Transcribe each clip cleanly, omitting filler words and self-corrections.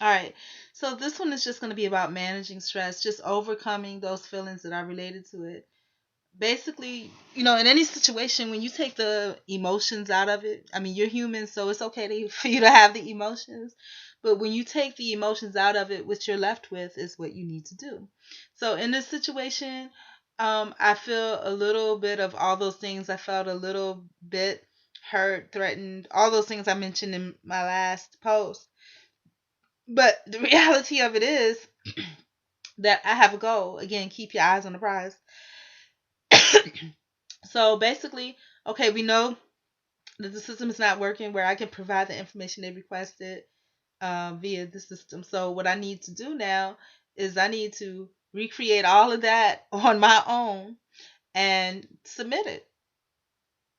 All right. So this one is just going to be about managing stress, just overcoming those feelings that are related to it. Basically, in any situation, when you take the emotions out of it, I mean, you're human, so it's okay for you to have the emotions. But when you take the emotions out of it, what you're left with is what you need to do. So in this situation, I feel a little bit of all those things. I felt a little bit hurt, threatened, all those things I mentioned in my last post. But the reality of it is that I have a goal. Again, keep your eyes on the prize. So basically, okay, we know that the system is not working where I can provide the information they requested via the system. So what I need to do now is I need to recreate all of that on my own and submit it.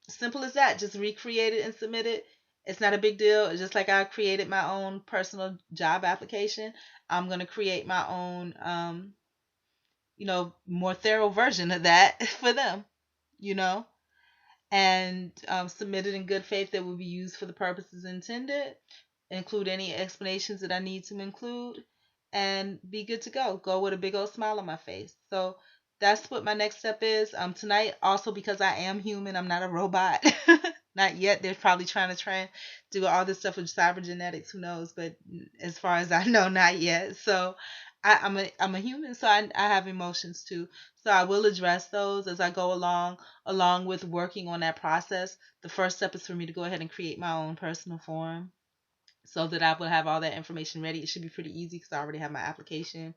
Simple as that. Just recreate it and submit it. It's not a big deal. It's just like I created my own personal job application. I'm gonna create my own, more thorough version of that for them. You know, and submit it in good faith that will be used for the purposes intended. Include any explanations that I need to include, and be good to go. Go with a big old smile on my face. So that's what my next step is. Tonight, also because I am human, I'm not a robot. Not yet. They're probably trying to do all this stuff with cybergenetics. Who knows? But as far as I know, not yet. So I'm a human, so I have emotions too. So I will address those as I go along with working on that process. The first step is for me to go ahead and create my own personal form so that I will have all that information ready. It should be pretty easy because I already have my application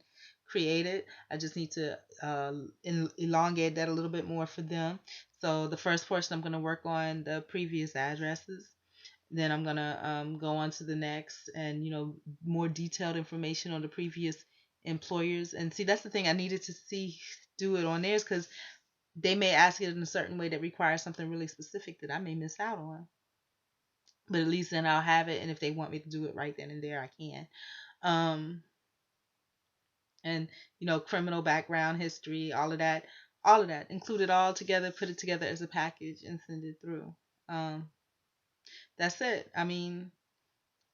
created. I just need to elongate that a little bit more for them. So the first portion, I'm going to work on the previous addresses. Then I'm going to go on to the next and, more detailed information on the previous employers. And see, that's the thing I needed to see do it on theirs because they may ask it in a certain way that requires something really specific that I may miss out on. But at least then I'll have it, and if they want me to do it right then and there, I can. Um, and criminal background history, all of that, include it all together, put it together as a package, and send it through. Um, that's it. I mean,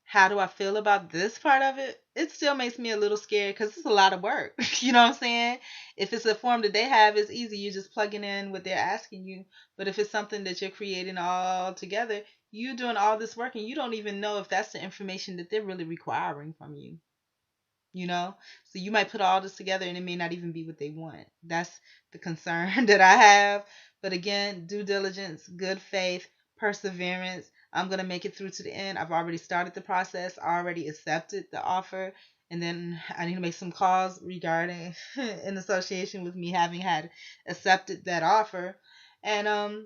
how do I feel about this part of it? It still makes me a little scared because it's a lot of work. You know what I'm saying? If it's a form that they have, it's easy. You're just plugging in what they're asking you. But if it's something that you're creating all together, you're doing all this work and you don't even know if that's the information that they're really requiring from you. You know? So you might put all this together and it may not even be what they want. That's the concern that I have. But again, due diligence, good faith, perseverance. I'm going to make it through to the end. I've already started the process, already accepted the offer. And then I need to make some calls regarding in association with me having had accepted that offer. And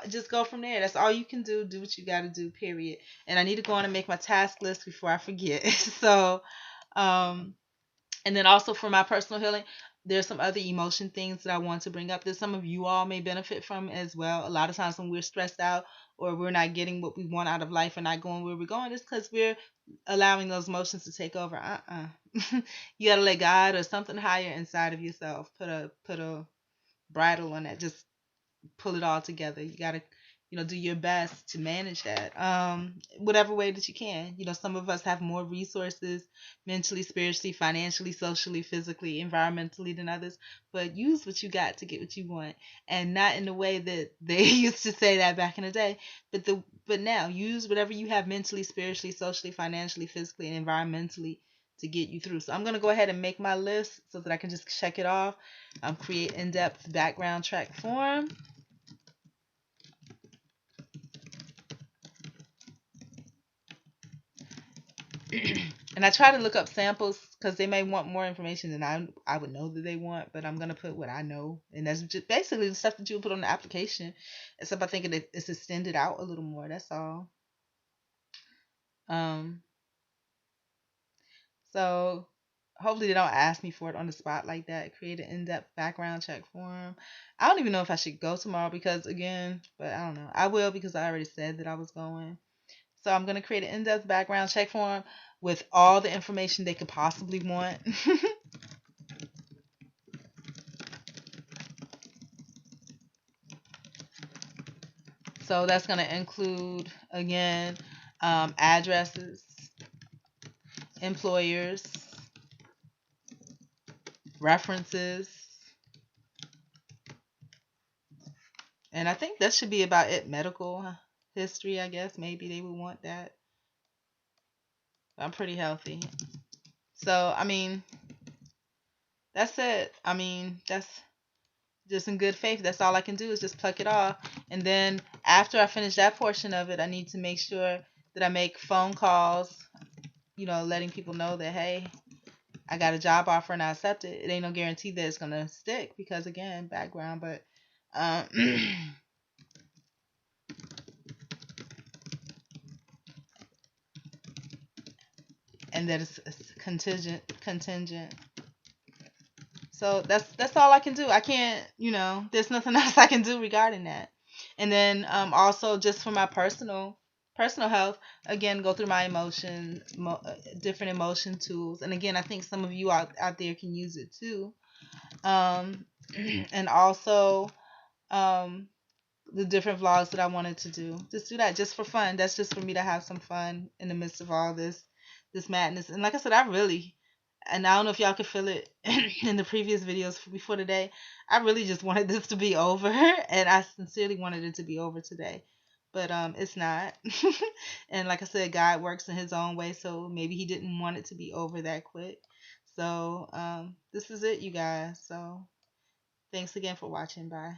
just go from there. That's all you can do. Do what you got to do, period. And I need to go on and make my task list before I forget. So um, and then also for my personal healing, there's some other emotion things that I want to bring up that some of you all may benefit from as well. A lot of times when we're stressed out or we're not getting what we want out of life and not going where we're going, it's because we're allowing those emotions to take over. You gotta let God or something higher inside of yourself put a bridle on that. Just pull it all together. You gotta, do your best to manage that. Whatever way that you can. Some of us have more resources mentally, spiritually, financially, socially, physically, environmentally than others. But use what you got to get what you want. And not in the way that they used to say that back in the day. But now use whatever you have mentally, spiritually, socially, financially, physically, and environmentally to get you through. So I'm gonna go ahead and make my list so that I can just check it off. Create in-depth background check form. And I try to look up samples because they may want more information than I would know that they want, but I'm gonna put what I know, and that's just basically the stuff that you put on the application. Except I think it's extended out a little more. That's all. Um, so hopefully they don't ask me for it on the spot like that. Create an in-depth background check form. I don't even know if I should go tomorrow because again, but I don't know. I will because I already said that I was going. So I'm gonna create an in-depth background check form with all the information they could possibly want. So that's going to include, again, addresses. employers, references, and I think that should be about it. Medical history, I guess. Maybe they would want that. I'm pretty healthy. So, I mean, that's it. I mean, that's just in good faith. That's all I can do is just pluck it off. And then after I finish that portion of it, I need to make sure that I make phone calls, letting people know that, hey, I got a job offer and I accept it. It ain't no guarantee that it's going to stick because, again, background, but. Um, and that it's contingent. So that's all I can do. I can't, there's nothing else I can do regarding that. And then also just for my personal health, again, go through my different emotion tools. And again, I think some of you out there can use it too. And also the different vlogs that I wanted to do. Just do that just for fun. That's just for me to have some fun in the midst of all this madness. And like I said, and I don't know if y'all could feel it in the previous videos before today. I really just wanted this to be over, and I sincerely wanted it to be over today. But it's not. And like I said, God works in His own way, so maybe He didn't want it to be over that quick. So this is it, you guys. So thanks again for watching. Bye.